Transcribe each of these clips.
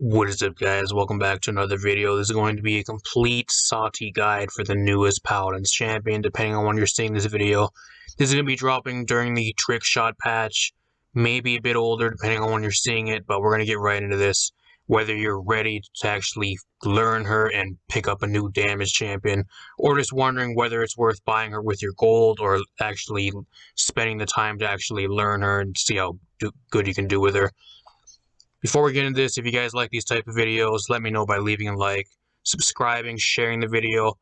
What is up, guys? Welcome back to another video. This is going to be a complete Saati guide for the newest Paladins champion, depending on when you're seeing this video. This is going to be dropping during the trick shot patch, maybe a bit older depending on when you're seeing it, but we're going to get right into this. Whether you're ready to actually learn her and pick up a new damage champion, or just wondering whether it's worth buying her with your gold, or actually spending the time to actually learn her and see how good you can do with her. Before we get into this, if you guys like these type of videos, let me know by leaving a like, subscribing, sharing the video,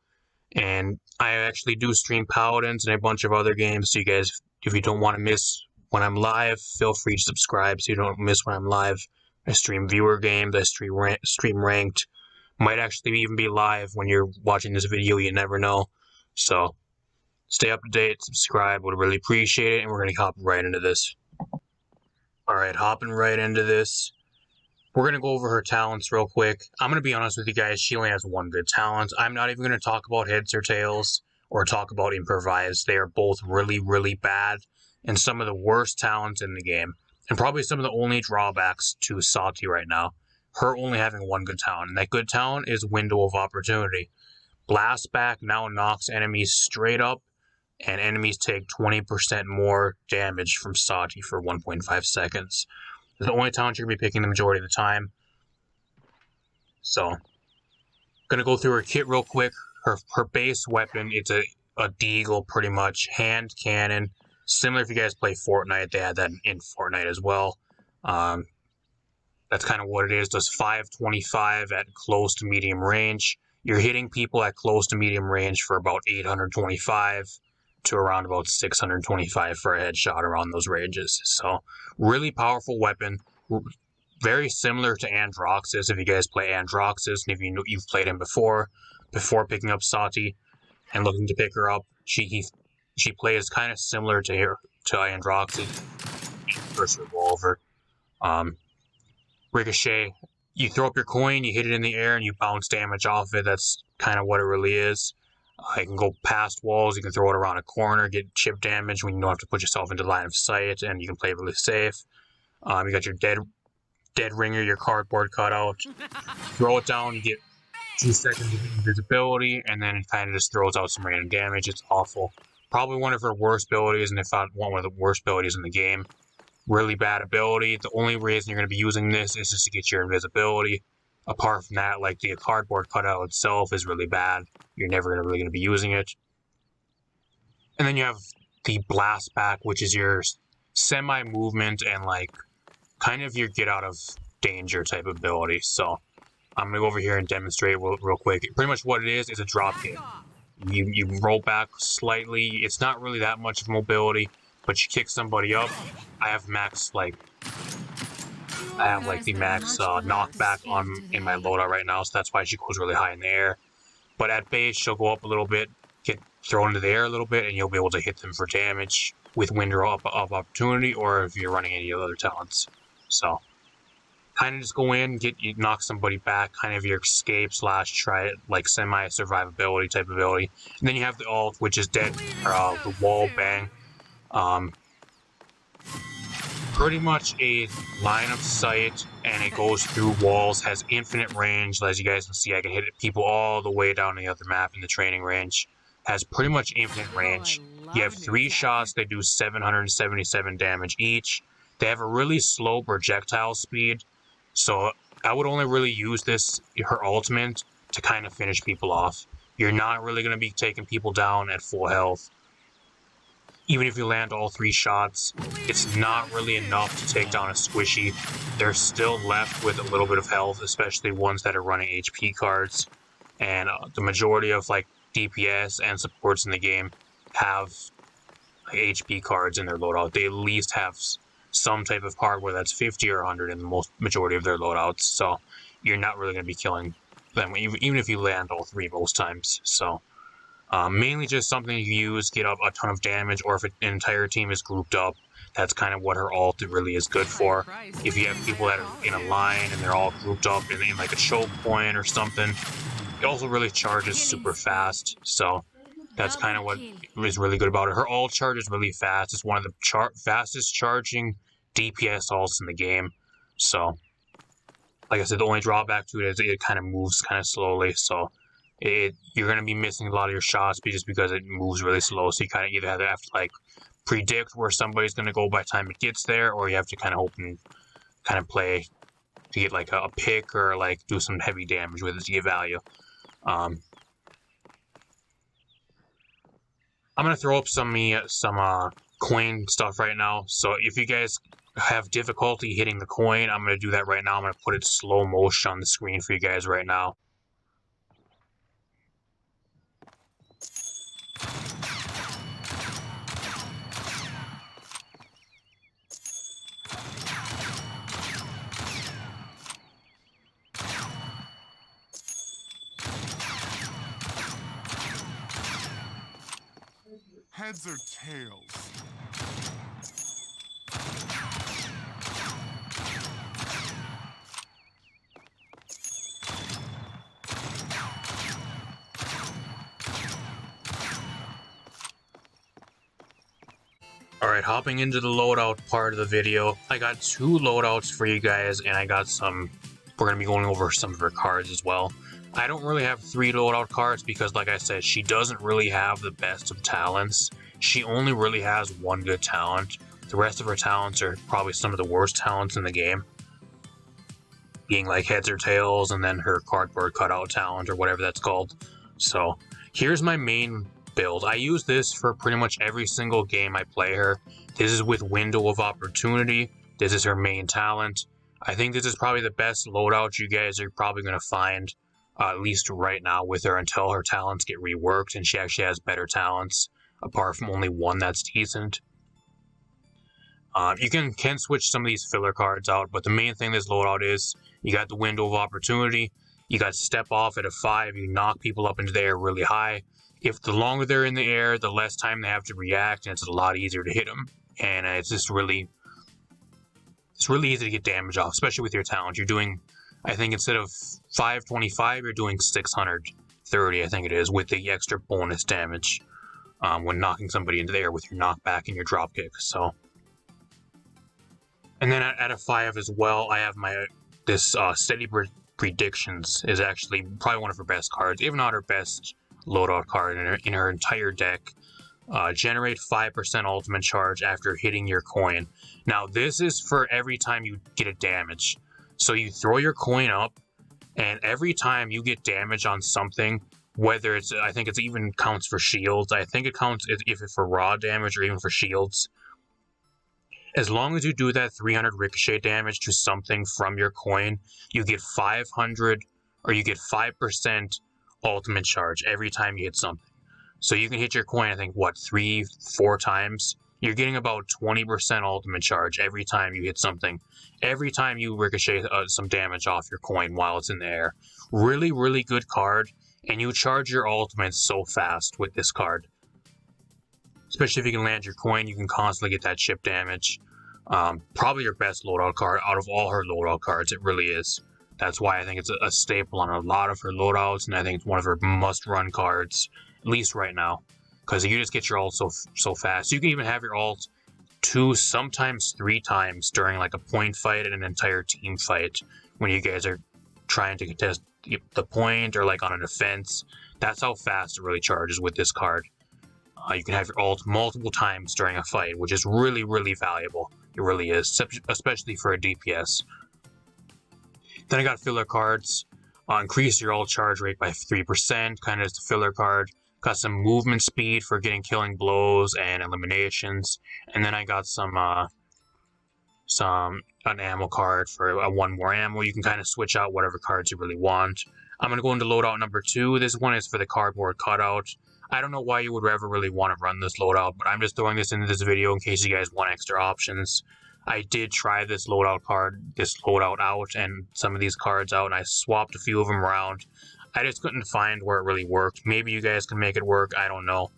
and I actually do stream Paladins and a bunch of other games, so you guys, if you don't want to miss when I'm live, feel free to subscribe so you don't miss when I'm live. I stream viewer games, I stream ranked, might actually even be live when you're watching this video, you never know. So, stay up to date, subscribe, would really appreciate it, and we're going to hop right into this. Alright, hopping right into this. We're going to go over her talents real quick. I'm going to be honest with you guys, she only has one good talent. I'm not even going to talk about heads or tails or talk about improvise. They are both really, really bad and some of the worst talents in the game. And probably some of the only drawbacks to Saati right now. Her only having one good talent. And that good talent is Window of Opportunity. Blast Back now knocks enemies straight up, and enemies take 20% more damage from Saati for 1.5 seconds. The only talent you're going to be picking the majority of the time. So, gonna go through her kit real quick. Her base weapon, it's a deagle pretty much. Hand cannon. Similar if you guys play Fortnite, they had that in Fortnite as well. That's kind of what it is. Does 525 at close to medium range. You're hitting people at close to medium range for about 825 to around about 625 for a headshot around those ranges. So, really powerful weapon. Very similar to Androxus if you guys play Androxus, and if you've played him before picking up Saati and looking to pick her up. She plays kind of similar to Androxus. First revolver. Ricochet. You throw up your coin, you hit it in the air, and you bounce damage off it. That's kind of what it really is. You can go past walls, you can throw it around a corner, get chip damage when you don't have to put yourself into line of sight, and you can play really safe. You got your dead ringer, your cardboard cutout. Throw it down, you get 2 seconds of invisibility, and then it kind of just throws out some random damage. It's awful. Probably one of her worst abilities, and if not one of the worst abilities in the game. Really bad ability. The only reason you're going to be using this is just to get your invisibility. Apart from that, like the cardboard cutout itself is really bad. You're never really going to be using it. And then you have the Blast Back, which is your semi-movement and like kind of your get out of danger type ability. So I'm going to go over here and demonstrate real quick. Pretty much what it is a drop kick. You roll back slightly. It's not really that much of mobility, but you kick somebody up. I have the max knockback in my loadout right now, so that's why she goes really high in the air. But at base, she'll go up a little bit, get thrown into the air a little bit, and you'll be able to hit them for damage with Window of Opportunity, or if you're running any other talents. So, kind of just go in, knock somebody back, kind of your escape / try it, like semi-survivability type ability. And then you have the ult, which is the wall bang. Pretty much a line of sight, and it goes through walls, has infinite range. As you guys can see, I can hit people all the way down the other map in the training range. Has pretty much infinite range. You have 3 shots, they do 777 damage each. They have a really slow projectile speed, so I would only really use her ultimate, to kind of finish people off. You're not really going to be taking people down at full health. Even if you land all 3 shots, it's not really enough to take down a squishy. They're still left with a little bit of health, especially ones that are running HP cards. And the majority of like DPS and supports in the game have HP cards in their loadout. They at least have some type of card, whether that's 50 or 100 in the majority of their loadouts. So you're not really going to be killing them, even if you land all 3 most times. So mainly just something you use, get up a ton of damage, or if an entire team is grouped up, that's kind of what her ult really is good for. If you have people that are in a line and they're all grouped up in like a choke point or something, it also really charges super fast. So that's kind of what is really good about it. Her ult charges really fast. It's one of the fastest charging DPS ults in the game. So like I said, the only drawback to it is it kind of moves kind of slowly, so you're going to be missing a lot of your shots just because it moves really slow. So you kind of either have to like predict where somebody's going to go by the time it gets there, or you have to kind of hope and kind of play to get like a pick or like do some heavy damage with it to get value. I'm gonna throw up some coin stuff right now. So if you guys have difficulty hitting the coin, I'm gonna do that right now. I'm gonna put it slow motion on the screen for you guys right now. Heads or tails? Alright, hopping into the loadout part of the video. I got 2 loadouts for you guys, and I got some... We're going to be going over some of her cards as well. I don't really have 3 loadout cards because, like I said, she doesn't really have the best of talents. She only really has 1 good talent. The rest of her talents are probably some of the worst talents in the game. Being like heads or tails, and then her cardboard cutout talent, or whatever that's called. So, here's my main build. I use this for pretty much every single game I play her. This is with Window of Opportunity. This is her main talent. I think this is probably the best loadout you guys are probably going to find, at least right now with her, until her talents get reworked and she actually has better talents, apart from only 1 that's decent. You can switch some of these filler cards out, but the main thing this loadout is, you got the Window of Opportunity, you got Step Off at a 5, you knock people up into the air really high. If the longer they're in the air, the less time they have to react, and it's a lot easier to hit them. And it's just really easy to get damage off, especially with your talent. You're doing, I think instead of 525, you're doing 630, I think it is, with the extra bonus damage when knocking somebody into the air with your knockback and your dropkick. So, and then at a 5 as well, I have this Steady Predictions is actually probably one of her best cards, if not her best loadout card in her entire deck. Generate 5% ultimate charge after hitting your coin. Now this is for every time you get a damage. So you throw your coin up, and every time you get damage on something, whether it's, I think it even counts for shields. I think it counts if it's for raw damage or even for shields. As long as you do that 300 ricochet damage to something from your coin, you get 500, or you get 5% ultimate charge every time you hit something. So you can hit your coin, I think, what, 3-4 times? You're getting about 20% ultimate charge every time you hit something. Every time you ricochet some damage off your coin while it's in the air. Really, really good card, and you charge your ultimate so fast with this card. Especially if you can land your coin, you can constantly get that chip damage. Probably your best loadout card out of all her loadout cards, it really is. That's why I think it's a staple on a lot of her loadouts, and I think it's one of her must-run cards, at least right now. Because you just get your ult so fast. You can even have your ult 2, sometimes 3 times during like a point fight and an entire team fight when you guys are trying to contest the point or like on a defense. That's how fast it really charges with this card. You can have your ult multiple times during a fight, which is really, really valuable. It really is, especially for a DPS. Then I got filler cards. Increase your ult charge rate by 3%, kind of as the filler card. Got some movement speed for getting killing blows and eliminations. And then I got an ammo card for 1 more ammo. You can kind of switch out whatever cards you really want. I'm going to go into loadout number 2. This one is for the cardboard cutout. I don't know why you would ever really want to run this loadout, but I'm just throwing this into this video in case you guys want extra options. I did try this loadout out, and some of these cards out, and I swapped a few of them around. I just couldn't find where it really worked. Maybe you guys can make it work, I don't know.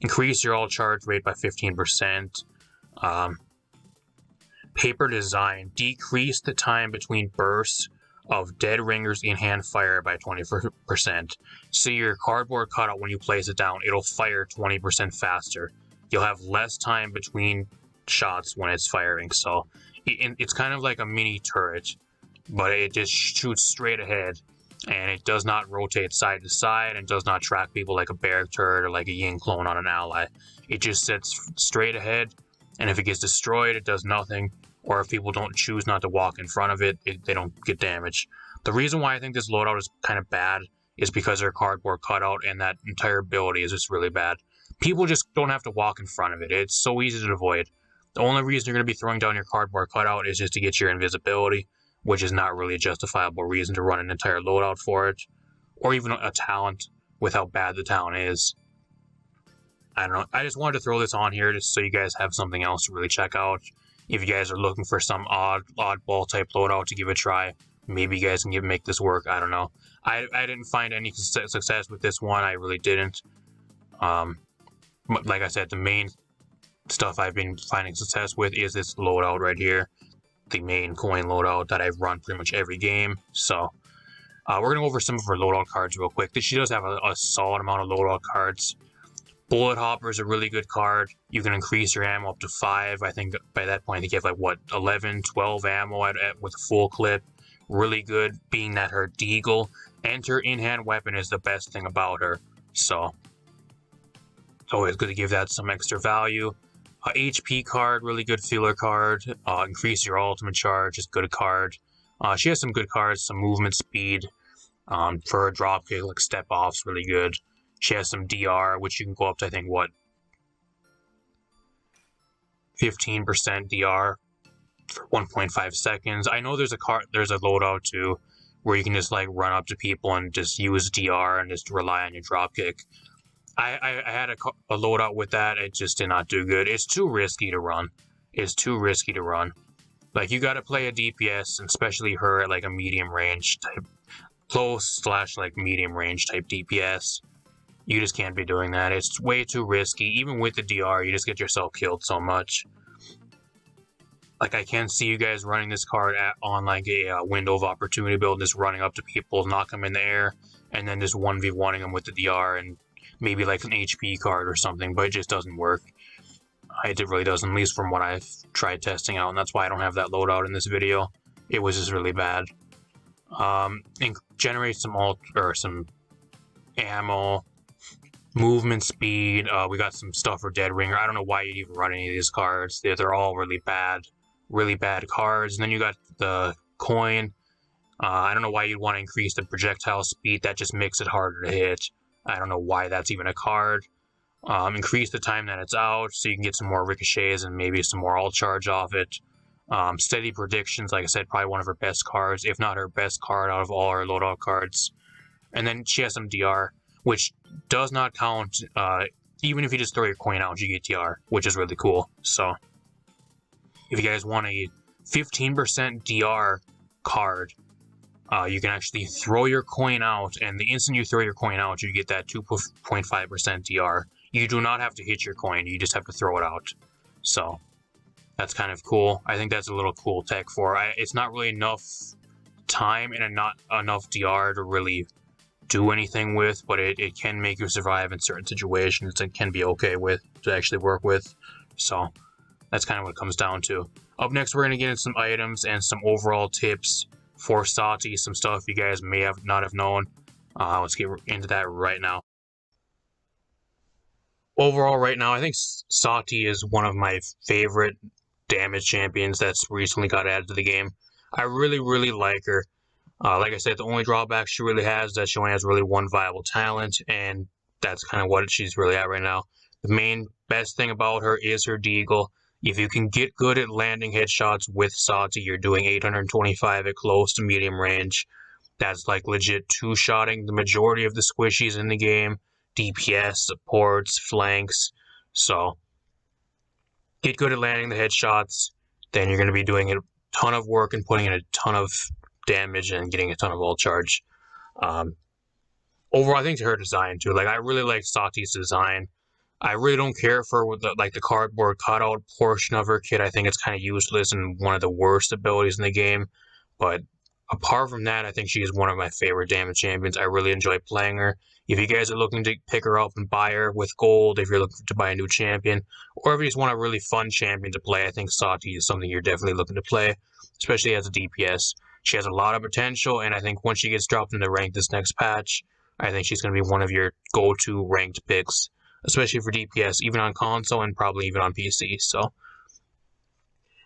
Increase your ult charge rate by 15%. Paper design. Decrease the time between bursts of dead ringers in hand fire by 20%. So your cardboard cutout, when you place it down, it'll fire 20% faster. You'll have less time between shots when it's firing, so it's kind of like a mini turret. but it just shoots straight ahead, and it does not rotate side to side and does not track people like a Barrack turret or like a Yin clone on an ally. It just sits straight ahead, and if it gets destroyed, it does nothing, or if people don't choose not to walk in front of it, they don't get damage. The reason why I think this loadout is kind of bad is because their cardboard cutout and that entire ability is just really bad. People just don't have to walk in front of it. It's so easy to avoid. The only reason you're going to be throwing down your cardboard cutout is just to get your invisibility, which is not really a justifiable reason to run an entire loadout for it, or even a talent with how bad the talent is. I don't know. I just wanted to throw this on here just so you guys have something else to really check out. If you guys are looking for some oddball type loadout to give a try, maybe you guys can make this work. I don't know. I didn't find any success with this one. I really didn't. Like I said, the main stuff I've been finding success with is this loadout right here, the main coin loadout that I've run pretty much every game. So we're gonna go over some of her loadout cards real quick. She does have a solid amount of loadout cards. Bullet Hopper is a really good card. You can increase your ammo up to 5. I think by that point, I think you have like, what, 11, 12 ammo with a full clip. Really good, being that her deagle and her in-hand weapon is the best thing about her. So it's always good to give that some extra value. HP card, really good feeler card. Increase your ultimate charge is good card. She has some good cards, some movement speed. For her dropkick, like step off's really good. She has some DR, which you can go up to, I think, what, 15% DR for 1.5 seconds. I know there's a loadout too, where you can just like run up to people and just use DR and just rely on your dropkick. I had a loadout with that. It just did not do good. It's too risky to run. It's too risky to run. Like, you got to play a DPS, and especially her at like a medium range type, close / like medium range type DPS. You just can't be doing that. It's way too risky. Even with the DR, you just get yourself killed so much. Like, I can see you guys running this card on like a window of opportunity build, just running up to people, knock them in the air, and then just 1v1ing them with the DR and maybe like an HP card or something, but it just doesn't work. It really doesn't, at least from what I've tried testing out, and that's why I don't have that loadout in this video. It was just really bad. And generate some ammo, movement speed. We got some stuff for Dead Ringer. I don't know why you'd even run any of these cards. They're all really bad cards. And then you got the coin. I don't know why you'd want to increase the projectile speed. That just makes it harder to hit. I don't know why that's even a card. Increase the time that it's out so you can get some more ricochets and maybe some more ult charge off it. Steady predictions, like I said, probably one of her best cards, if not her best card out of all her loadout cards. And then she has some DR, which does not count. Even if you just throw your coin out, you get DR, which is really cool. So if you guys want a 15% DR card, you can actually throw your coin out, and the instant you throw your coin out, you get that 2.5% DR. You do not have to hit your coin, you just have to throw it out. So that's kind of cool. I think that's a little cool tech for it. It's not really enough time and not enough DR to really do anything with, but it can make you survive in certain situations. It can be okay with to actually work with. So that's kind of what it comes down to. Up next, we're going to get into some items and some overall tips for Saati, some stuff you guys may not have known. Let's get into that right now. Overall, right now, I think Saati is one of my favorite damage champions that's recently got added to the game. I really, really like her. Like I said, the only drawback she really has is that she only has really one viable talent, and that's kind of what she's really at right now. The main best thing about her is her deagle. If you can get good at landing headshots with Saati, you're doing 825 at close to medium range. That's like legit two-shotting the majority of the squishies in the game. DPS, supports, flanks. So get good at landing the headshots, then you're going to be doing a ton of work and putting in a ton of damage and getting a ton of ult charge. Overall, I think her design too. Like, I really like Saati's design. I really don't care for the cardboard cutout portion of her kit. I think it's kind of useless and one of the worst abilities in the game. But apart from that, I think she is one of my favorite damage champions. I really enjoy playing her. If you guys are looking to pick her up and buy her with gold, if you're looking to buy a new champion, or if you just want a really fun champion to play, I think Saati is something you're definitely looking to play, especially as a DPS. She has a lot of potential, and I think once she gets dropped into rank this next patch, I think she's going to be one of your go-to ranked picks, especially for DPS, even on console and probably even on PC. So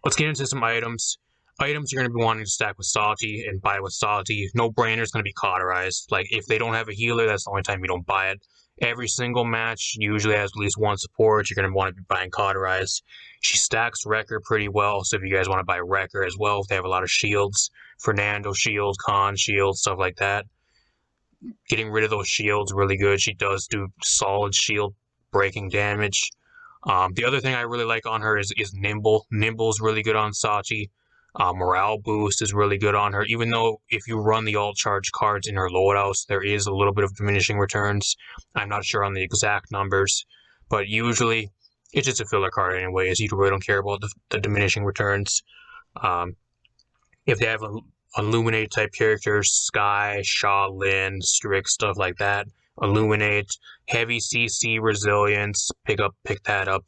let's get into some items. Items you're going to be wanting to stack with Saati and buy with Saati. No brainer is going to be cauterized. Like, if they don't have a healer, that's the only time you don't buy it. Every single match usually has at least one support. You're going to want to be buying cauterized. She stacks Wrecker pretty well, so if you guys want to buy Wrecker as well, if they have a lot of shields, Fernando shield, Khan shield, stuff like that. Getting rid of those shields really good. She does do solid shield breaking damage. The other thing I really like on her is Nimble. Nimble's really good on Saati. Morale boost is really good on her, even though if you run the alt charge cards in her loadouts, there is a little bit of diminishing returns. I'm not sure on the exact numbers, but usually it's just a filler card anyways. You really don't care about the diminishing returns. If they have Illuminate type characters, Sky, Shaolin, Strix, stuff like that, Illuminate, heavy CC resilience, pick that up.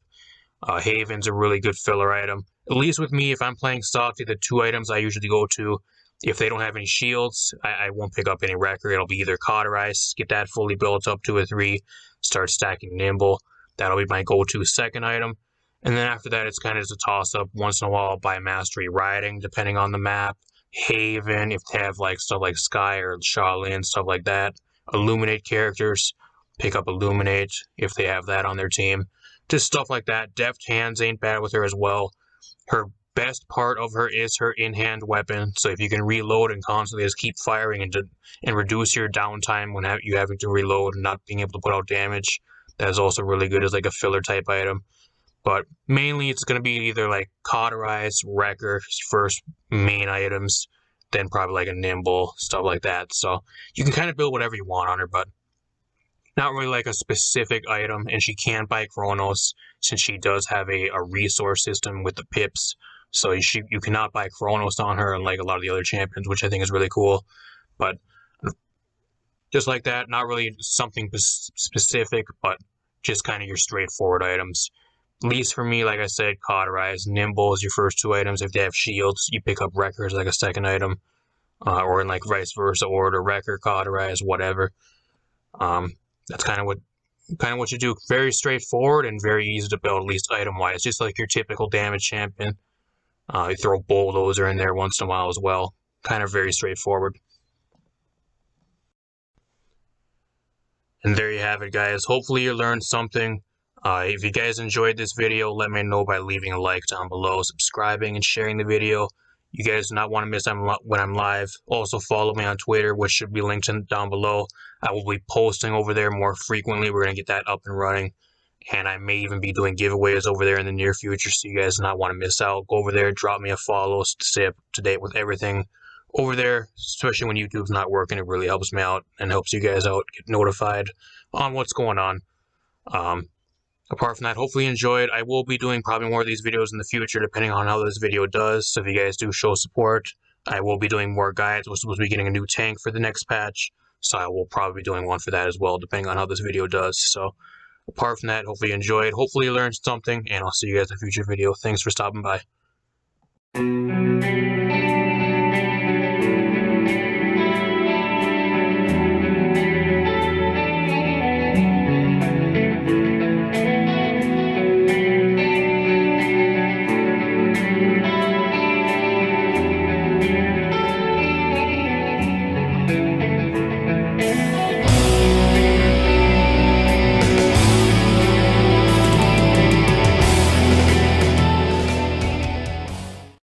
Haven's a really good filler item. At least with me, if I'm playing Saati, the two items I usually go to, if they don't have any shields, I won't pick up any Wrecker. It'll be either Cauterize, get that fully built up to a 3, start stacking Nimble. That'll be my go-to second item. And then after that, it's kind of just a toss-up. Once in a while, I'll buy Mastery Riding, depending on the map. Haven, if they have like stuff like Sky or Shaolin, stuff like that. Illuminate characters, pick up Illuminate if they have that on their team. Just stuff like that. Deft hands ain't bad with her as well. Her best part of her is her in-hand weapon. So if you can reload and constantly just keep firing and reduce your downtime when you having to reload and not being able to put out damage, that is also really good as like a filler type item. But mainly it's going to be either like Cauterize, Wrecker, first main items, then probably like a Nimble, stuff like that. So you can kind of build whatever you want on her, but not really like a specific item. And she can buy Chronos since she does have a resource system with the pips. So you cannot buy Chronos on her unlike a lot of the other champions, which I think is really cool. But just like that, not really something specific, but just kind of your straightforward items. At least for me, like I said, Cauterize, Nimble is your first two items. If they have shields, you pick up Wrecker as like a second item, or in like vice versa order, Wrecker, Cauterize, whatever. That's kind of what you do. Very straightforward and very easy to build, at least item-wise. Just like your typical damage champion. You throw Bulldozer in there once in a while as well. Kind of very straightforward. And there you have it, guys. Hopefully you learned something. If you guys enjoyed this video, let me know by leaving a like down below, subscribing, and sharing the video. You guys do not want to miss when I'm live. Also follow me on Twitter, which should be linked down below. I will be posting over there more frequently. We're going to get that up and running. And I may even be doing giveaways over there in the near future, so you guys do not want to miss out. Go over there, drop me a follow to stay up to date with everything over there, especially when YouTube's not working. It really helps me out and helps you guys out, get notified on what's going on. Apart from that, hopefully you enjoyed. I will be doing probably more of these videos in the future, depending on how this video does. So if you guys do show support, I will be doing more guides. We're supposed to be getting a new tank for the next patch, so I will probably be doing one for that as well, depending on how this video does. So apart from that, hopefully you enjoyed. Hopefully you learned something, and I'll see you guys in a future video. Thanks for stopping by.